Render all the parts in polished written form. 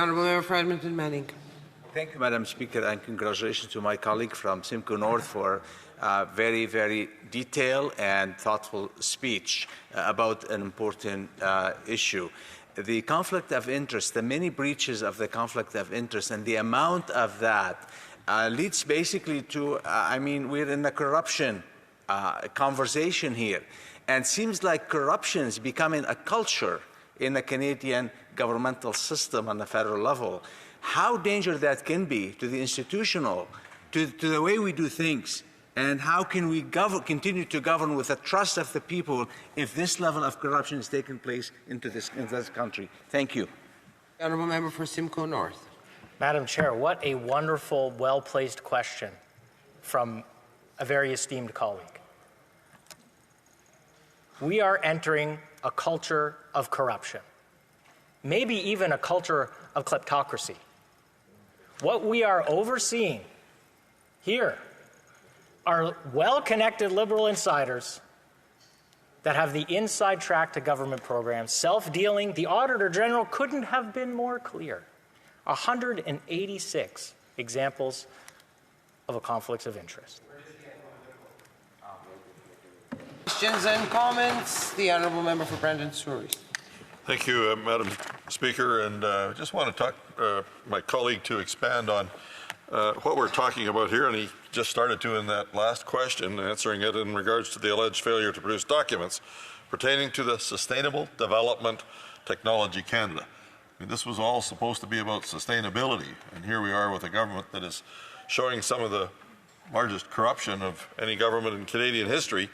Honourable Member for Edmonton Manning. Thank you, Madam Speaker, and congratulations to my colleague from Simcoe North for a very, very detailed and thoughtful speech about an important issue. The conflict of interest, the many breaches of the conflict of interest, and the amount of that leads basically to, we're in a corruption conversation here. And it seems like corruption is becoming a culture in the Canadian governmental system on the federal level. How dangerous that can be to the institutional, to the way we do things, and how can we continue to govern with the trust of the people if this level of corruption is taking place in this country? Thank you. Honourable Member for Simcoe North. Madam Chair, what a wonderful, well-placed question from a very esteemed colleague. We are entering a culture of corruption, maybe even a culture of kleptocracy. What we are overseeing here are well-connected Liberal insiders that have the inside track to government programs, self-dealing. The Auditor General couldn't have been more clear. 186 examples of a conflict of interest. Questions and comments? The Honourable Member for Brandon Souris. Thank you, Madam Speaker, and I just want to talk my colleague to expand on what we're talking about here, and he just started to in that last question, answering it in regards to the alleged failure to produce documents pertaining to the Sustainable Development Technology Canada. I mean, this was all supposed to be about sustainability, and here we are with a government that is showing some of the largest corruption of any government in Canadian history,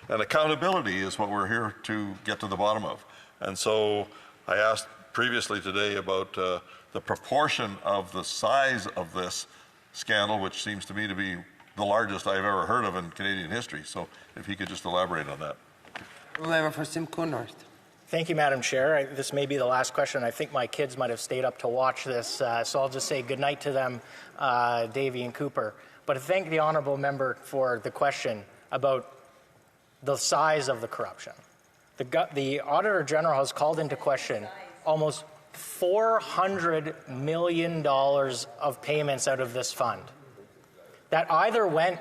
and accountability is what we're here to get to the bottom of. And so I asked previously today about the proportion of the size of this scandal, which seems to me to be the largest I've ever heard of in Canadian history. So if he could just elaborate on that. Member for Simcoe North. Thank you, Madam Chair. This may be the last question. I think my kids might have stayed up to watch this, so I'll just say good night to them, Davey and Cooper. But I thank the honourable member for the question about the size of the corruption. The Auditor General has called into question almost $400 million of payments out of this fund that either went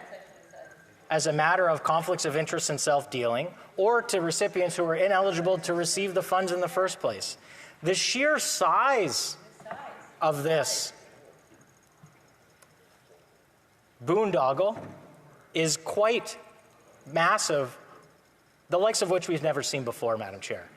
as a matter of conflicts of interest and self-dealing or to recipients who were ineligible to receive the funds in the first place. The sheer size of this boondoggle is quite massive, the likes of which we've never seen before, Madam Chair.